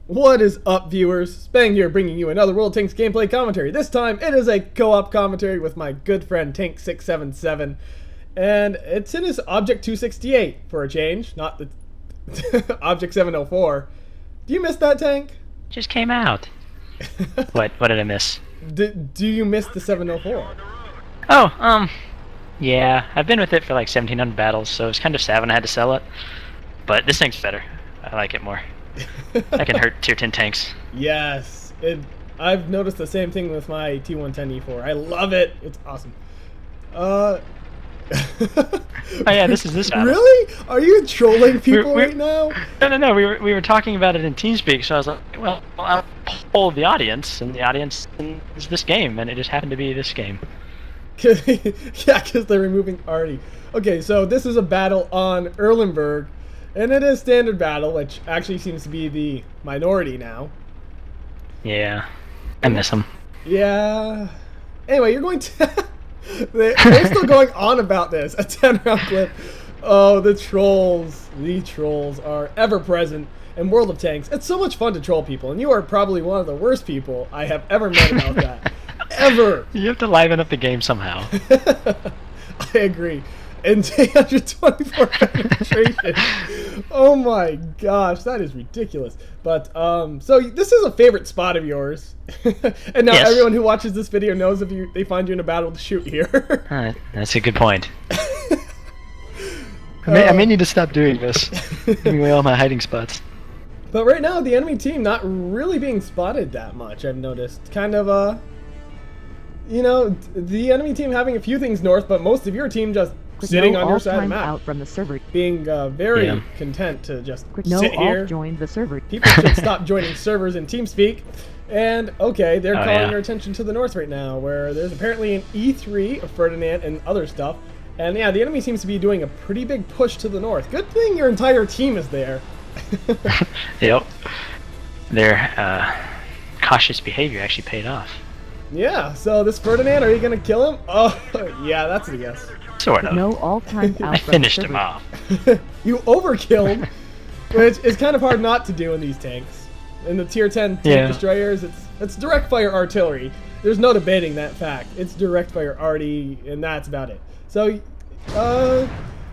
What is up, viewers? Spang here, bringing you another World of Tanks gameplay commentary. This time, it is a co-op commentary with my good friend Tank677, and it's in his Object 268 for a change, not the Object 704. Do you miss that tank? Just came out. What did I miss? Do you miss the 704? Oh, yeah. I've been with it for like 1,700 battles, so it's kind of sad when I had to sell it. But this thing's better. I like it more. I can hurt tier 10 tanks. Yes, I've noticed the same thing with my T110E4. I love it. It's awesome. Oh yeah, this battle. Really? Are you trolling people right now? No. We were talking about it in TeamSpeak, so I was like, well, I'll poll the audience, and the audience is this game, and it just happened to be this game. Yeah, because they're removing Artie. Okay, so this is a battle on Erlenberg. And it is standard battle, which actually seems to be the minority now. Yeah, I miss them. Yeah. Anyway, you're going to... they're still going on about this. A 10-round clip. Oh, the trolls. The trolls are ever present in World of Tanks. It's so much fun to troll people, and you are probably one of the worst people I have ever met about that. Ever. You have to liven up the game somehow. I agree. And 224 penetration. Oh my gosh, that is ridiculous. But so this is a favorite spot of yours, and now everyone who watches this video knows if they find you in a battle to shoot here. That's a good point. I may need to stop doing this, giving away all my hiding spots. But right now, the enemy team not really being spotted that much. I've noticed, kind of you know, the enemy team having a few things north, but most of your team just sitting on your side of the map, out from the server. Being very content to just sit here. Join the server. People should stop joining servers in TeamSpeak. And okay, they're calling their attention to the north right now, where there's apparently an E3 of Ferdinand and other stuff. And yeah, the enemy seems to be doing a pretty big push to the north. Good thing your entire team is there. Yep. Their cautious behavior actually paid off. Yeah, so this Ferdinand, are you going to kill him? Oh, yeah, that's a yes. Sort of. No all-time out. I finished him off. You overkilled, which is kind of hard not to do in these tanks. In the tier 10 tank destroyers, it's direct fire artillery. There's no debating that fact. It's direct fire arty, and that's about it. So,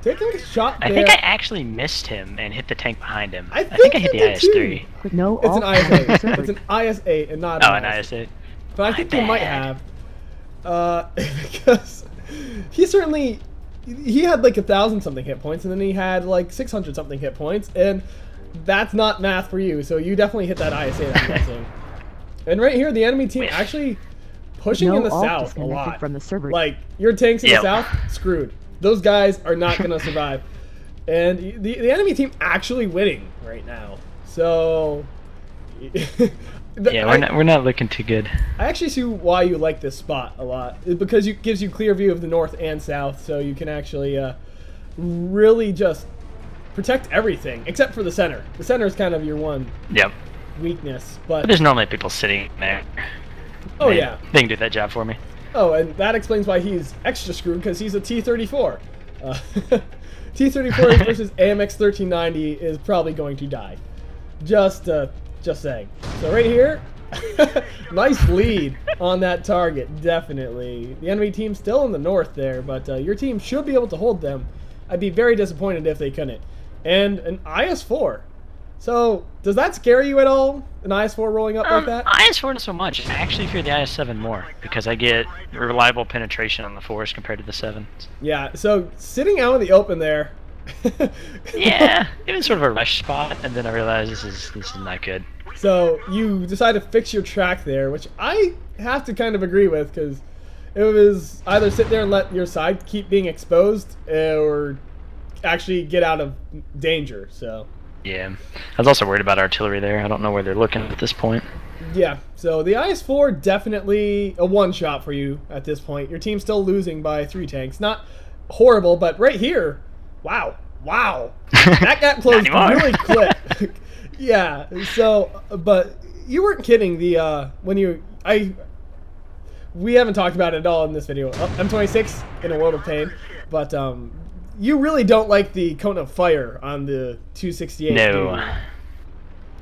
taking a shot there. I think I actually missed him and hit the tank behind him. I think I hit the IS-3. No, it's an IS-8. It's an IS-8 and not an IS-8. But I think you might have. Because he had like 1,000-something hit points, and then he had like 600-something hit points, and that's not math for you, so you definitely hit that IS-8, I'm guessing. And right here, the enemy team actually pushing in the south a lot. From the server. Like, your tanks in the south, screwed. Those guys are not going to survive. And the enemy team actually winning right now. So... yeah, we're not looking too good. I actually see why you like this spot a lot. It's because it gives you clear view of the north and south, so you can actually really just protect everything, except for the center. The center is kind of your one weakness. But there's normally people sitting there. Oh, they can do that job for me. Oh, and that explains why he's extra screwed, because he's a T-34. T-34 versus AMX 1390 is probably going to die. Just saying. So right here, nice lead on that target, definitely. The enemy team's still in the north there, but your team should be able to hold them. I'd be very disappointed if they couldn't. And an IS-4. So, does that scare you at all? An IS-4 rolling up like that? IS-4 not so much. I actually fear the IS-7 more, because I get reliable penetration on the 4s compared to the 7s. Yeah, so sitting out in the open there... yeah, it was sort of a rush spot, and then I realized this is not good. So you decide to fix your track there, which I have to kind of agree with, because it was either sit there and let your side keep being exposed, or actually get out of danger. So yeah, I was also worried about artillery there. I don't know where they're looking at this point. Yeah, so the IS-4 definitely a one-shot for you at this point. Your team's still losing by 3 tanks. Not horrible, but right here, wow, that got closed really quick. Yeah, so, but you weren't kidding. We haven't talked about it at all in this video. M26 in a world of pain, but you really don't like the cone of fire on the 268. No.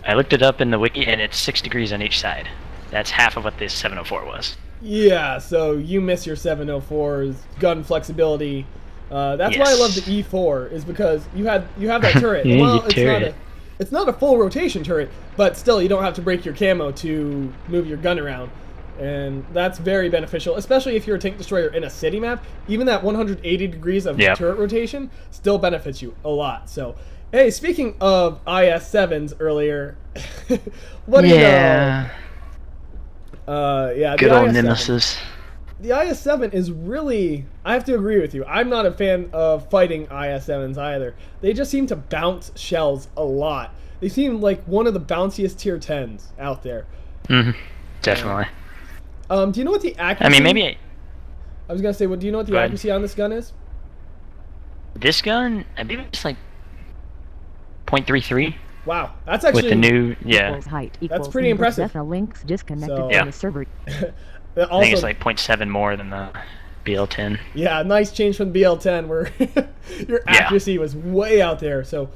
I looked it up in the wiki, and it's 6 degrees on each side. That's half of what this 704 was. Yeah, so you miss your 704's gun flexibility. That's why I love the E4, is because you have that turret. Yeah, Well, it's not a full rotation turret, but still you don't have to break your camo to move your gun around. And that's very beneficial, especially if you're a tank destroyer in a city map. Even that 180 degrees of turret rotation still benefits you a lot. So, hey, speaking of IS-7s earlier, what do you know? Yeah, good the old IS-7. Nemesis. The IS-7 is really... I have to agree with you. I'm not a fan of fighting IS-7s either. They just seem to bounce shells a lot. They seem like one of the bounciest tier 10s out there. Definitely. Do you know what the accuracy... I mean, maybe... I was going to say, do you know what the accuracy on this gun is? This gun, I believe it's like 0.33. Wow, that's actually... With the new... Yeah. Height that's pretty impressive. Links disconnected So, from the server. I think it's like 0.7 more than the BL10. Yeah, nice change from the BL10 where your accuracy was way out there. So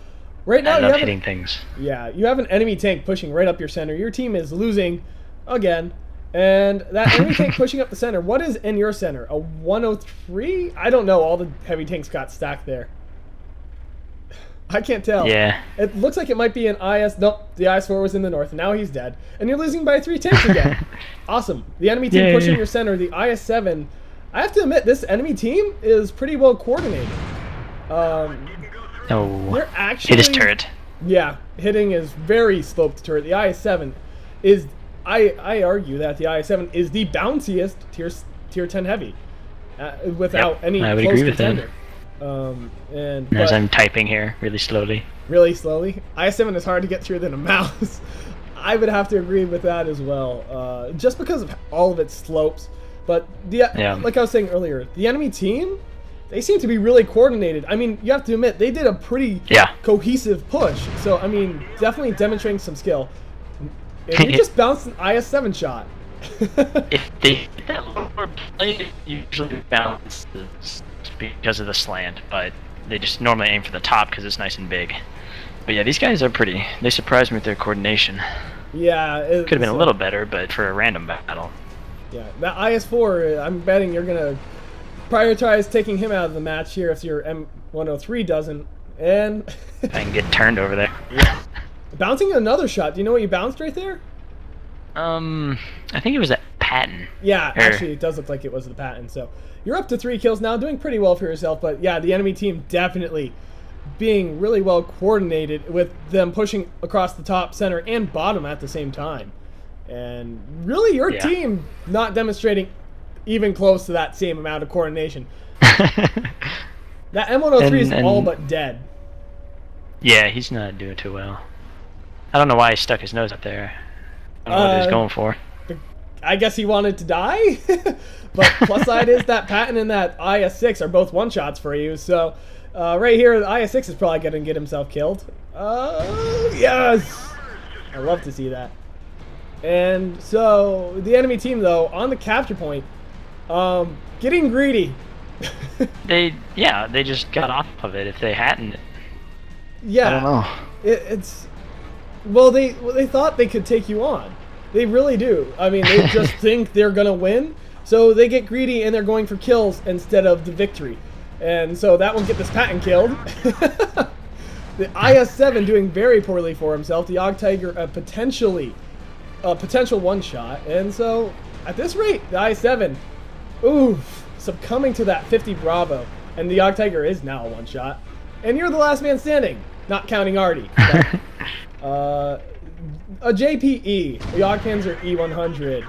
right now I you love have hitting things. Yeah, you have an enemy tank pushing right up your center. Your team is losing again. And that enemy tank pushing up the center. What is in your center? A 103? I don't know. All the heavy tanks got stacked there. I can't tell. Yeah. It looks like it might be an IS... Nope, the IS-4 was in the north. Now he's dead. And you're losing by 3 tanks again. Awesome. The enemy team pushing your center. The IS-7... I have to admit, this enemy team is pretty well coordinated. They're actually... Hit his turret. Yeah, hitting is very sloped turret. The IS-7 is... I argue that the IS-7 is the bounciest tier 10 heavy. Without any I would close agree with contender. As I'm typing here really slowly. Really slowly? IS-7 is hard to get through than a mouse. I would have to agree with that as well. Just because of all of its slopes. But like I was saying earlier, the enemy team, they seem to be really coordinated. I mean, you have to admit, they did a pretty cohesive push. So, I mean, definitely demonstrating some skill. And you just bounced an IS-7 shot. If they hit that lower plate, it usually bounces because of the slant, but they just normally aim for the top because it's nice and big. But yeah, these guys are pretty. They surprised me with their coordination. Yeah. Could have been a little better, but for a random battle. Yeah, that IS-4, I'm betting you're going to prioritize taking him out of the match here if your M103 doesn't. And... I can get turned over there. Yeah. Bouncing another shot. Do you know what you bounced right there? I think it was that Patton. Yeah, actually, it does look like it was the Patton. So you're up to 3 kills now, doing pretty well for yourself. But yeah, the enemy team definitely being really well coordinated with them pushing across the top, center, and bottom at the same time. And really, your team not demonstrating even close to that same amount of coordination. That M103 is all but dead. Yeah, he's not doing too well. I don't know why he stuck his nose up there. I don't know what he was going for. I guess he wanted to die. But plus side is that Patton and that IS-6 are both one-shots for you. So right here, the IS-6 is probably going to get himself killed. Yes! I love to see that. And so the enemy team, though, on the capture point, getting greedy. They just got off of it. If they hadn't, yeah, I don't know. It's well, they thought they could take you on. They really do. I mean, they just think they're gonna win, so they get greedy and they're going for kills instead of the victory. And so that will get this Patton killed. The IS-7 doing very poorly for himself. The Og Tiger potential one-shot. And so at this rate, the IS-7, succumbing to that 50 Bravo. And the Og Tiger is now a one-shot. And you're the last man standing, not counting Artie. But, a JPE, the Jagdpanzer E100,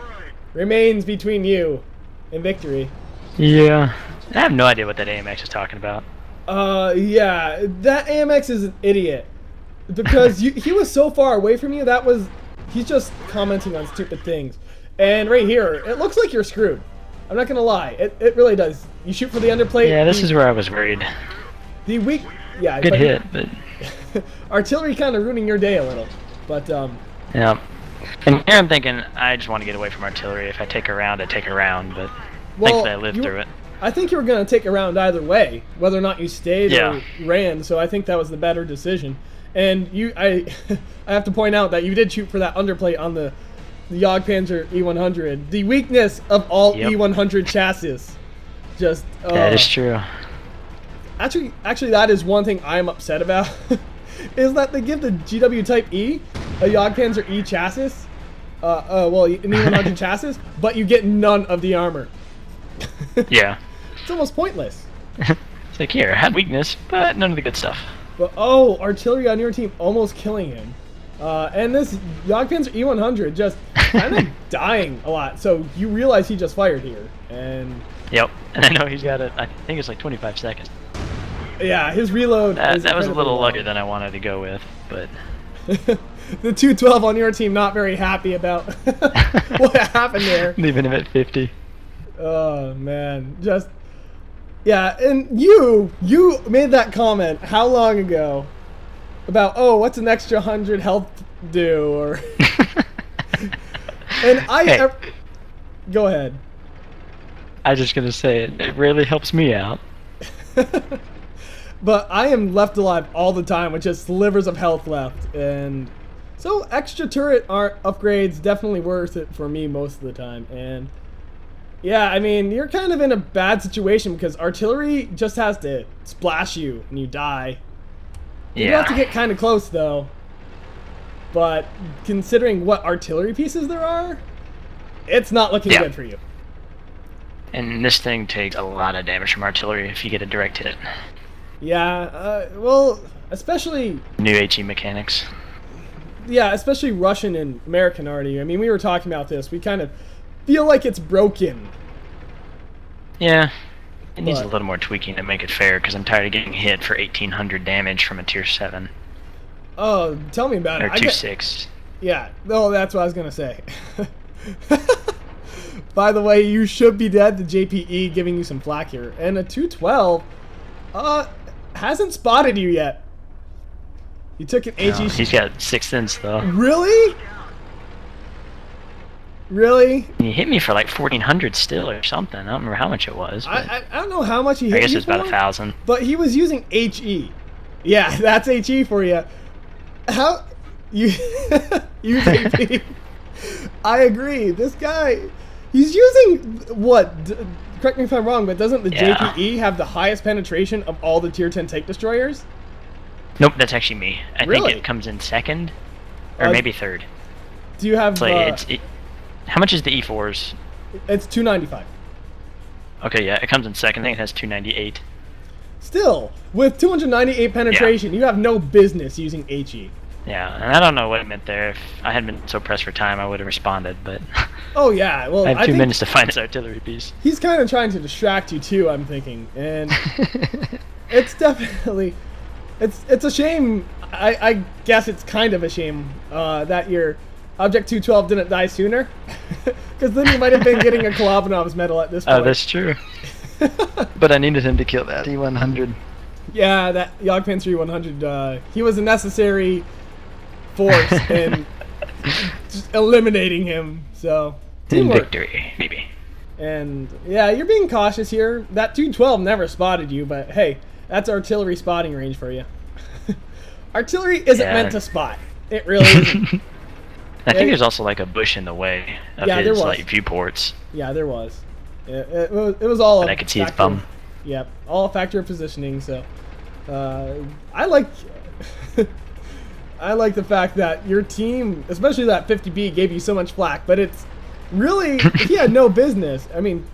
remains between you and victory. Yeah. I have no idea what that AMX is talking about. Yeah, that AMX is an idiot. Because he was so far away from you, he's just commenting on stupid things. And right here, it looks like you're screwed. I'm not gonna lie, it really does. You shoot for the underplate. Yeah, this is where I was worried. The weak, yeah. Good hit, but... artillery kind of ruining your day a little, but yeah. And here I'm thinking, I just want to get away from artillery. If I take a round, I take a round, but thankfully I lived through it. I think you were going to take a round either way, whether or not you stayed or ran. So I think that was the better decision. And I have to point out that you did shoot for that underplate on the Jagdpanzer E100. The weakness of all E100 chassis. Just that is true. Actually, that is one thing I'm upset about. Is that they give the GW Type E a Jagdpanzer E chassis, well, an E100 chassis, but you get none of the armor. Yeah. It's almost pointless. It's like, here, I had weakness, but none of the good stuff. But artillery on your team almost killing him. And this Jagdpanzer E100 just kind of dying a lot. So you realize he just fired here. And yep. And I know he's got it, I think it's like 25 seconds. Yeah, his reload is that was a little long. luckier than I wanted to go with, but... The 212 on your team not very happy about what happened there. Leaving him at 50. Oh, man. Just... Yeah, and you made that comment how long ago about, what's an extra 100 health do? Or... And Hey. Go ahead. I was just going to say, it really helps me out. But I am left alive all the time with just slivers of health left, and so extra turret upgrades definitely worth it for me most of the time. And yeah, I mean, you're kind of in a bad situation because artillery just has to splash you and you die. You have to get kind of close though. But considering what artillery pieces there are, it's not looking good for you. And this thing takes a lot of damage from artillery if you get a direct hit. Yeah, well, especially... New HE mechanics. Yeah, especially Russian and American arty. I mean, we were talking about this. We kind of feel like it's broken. Yeah. It needs a little more tweaking to make it fair, because I'm tired of getting hit for 1,800 damage from a tier 7. Oh, tell me about it. Or tier 6. Yeah, no, that's what I was going to say. By the way, you should be dead to JPE giving you some flack here. And a 212... hasn't spotted you yet. You took an HE. He's got 6 inch though. Really? Really? He hit me for like 1,400 still or something. I don't remember how much it was. I don't know how much he hit I guess you it was about for, 1,000. But he was using HE. Yeah, that's HE for you. How you use AP? I agree. This guy, he's using what? Correct me if I'm wrong, but doesn't the JPE have the highest penetration of all the tier 10 tank destroyers? Nope, that's actually me. I think it comes in second, or maybe third. Do you have? How much is the E4s? It's 295. Okay, yeah, it comes in second. I think it has 298. Still, with 298 penetration, you have no business using HE. Yeah, and I don't know what it meant there. If I hadn't been so pressed for time, I would have responded, but... Oh, yeah, well, I have 2 minutes to find his artillery piece. He's kind of trying to distract you, too, I'm thinking. And it's definitely... It's a shame. I guess it's kind of a shame that your Object 212 didn't die sooner. Because then you might have been getting a Kolobanov's medal at this point. Oh, that's true. But I needed him to kill that E100. Yeah, that Jagdpanzer E100, he was a necessary force in just eliminating him, so... In victory, maybe. And, yeah, you're being cautious here. That 212 never spotted you, but hey, that's artillery spotting range for you. Artillery isn't meant to spot. It really isn't. I think there's also like a bush in the way of his like viewports. Yeah, there was. It was all. But I could see his bum. Yep, all a factor of positioning. So, I like. I like the fact that your team, especially that 50B, gave you so much flack. But it's really he had no business. I mean,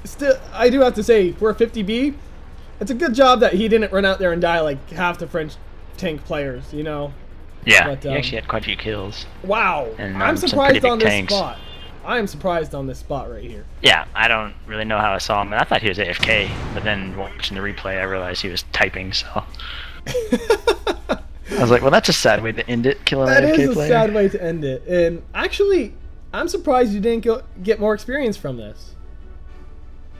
still, I do have to say for a 50B, it's a good job that he didn't run out there and die like half the French tank players. You know. Yeah, but, he actually had quite a few kills. Wow, and, I'm surprised on this spot. I am surprised on this spot right here. Yeah, I don't really know how I saw him, and I thought he was AFK, but then watching the replay, I realized he was typing, so... I was like, well, that's a sad way to end it, killing an AFK player. That is a sad way to end it, and actually, I'm surprised you didn't get more experience from this.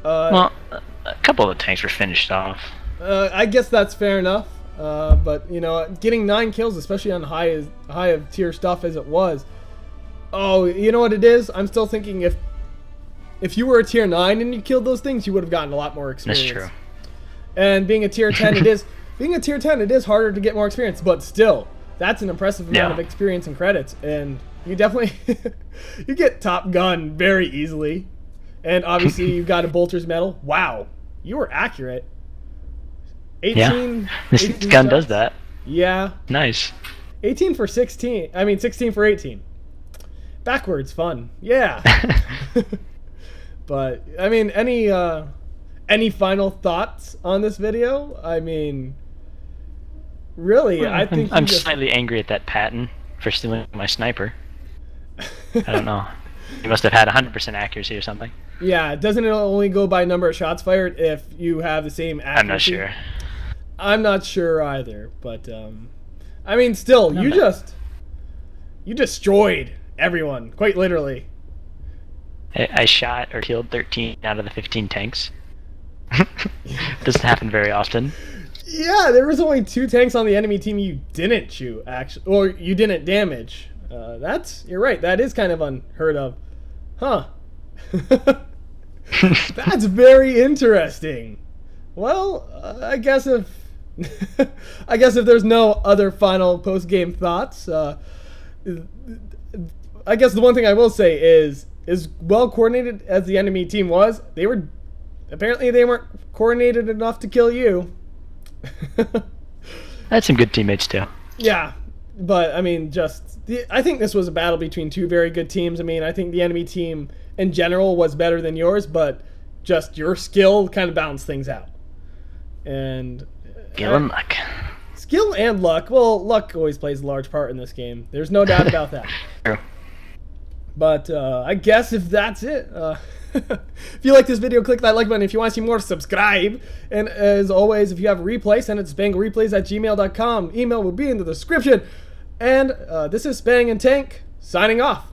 Well, a couple of the tanks were finished off. I guess that's fair enough. But you know, getting 9 kills, especially on high of tier stuff as it was. Oh, you know what it is? I'm still thinking if if you were a tier 9 and you killed those things, you would have gotten a lot more experience. That's true. And being a tier 10, it is harder to get more experience, but still, that's an impressive amount of experience and credits, and you definitely you get top gun very easily. And obviously you got a bolter's medal. Wow, you were accurate. 18. Yeah, this gun does that. Yeah. Nice. 18 for 16. I mean 16 for 18. Backwards fun. Yeah. But I mean, any final thoughts on this video? I mean, really, I think I'm slightly angry at that Patton for stealing my sniper. I don't know. He must have had 100% accuracy or something. Yeah, doesn't it only go by number of shots fired if you have the same accuracy? I'm not sure. I'm not sure either, but I mean, still, you destroyed everyone, quite literally. I shot or killed 13 out of the 15 tanks. Doesn't happen very often. Yeah, there was only 2 tanks on the enemy team you didn't shoot, actually, or you didn't damage. You're right, that is kind of unheard of. Huh. That's very interesting. Well, I guess if there's no other final post-game thoughts, I guess the one thing I will say is well coordinated as the enemy team was, they weren't coordinated enough to kill you. I had some good teammates too. Yeah, but I mean, I think this was a battle between 2 very good teams. I mean, I think the enemy team in general was better than yours, but just your skill kind of balanced things out. And skill and luck. Skill and luck. Well, luck always plays a large part in this game. There's no doubt about that. True. But I guess if that's it, if you like this video, click that like button. If you want to see more, subscribe. And as always, if you have a replay, send it to spanglereplays@gmail.com. Email will be in the description. And this is Spang and Tank signing off.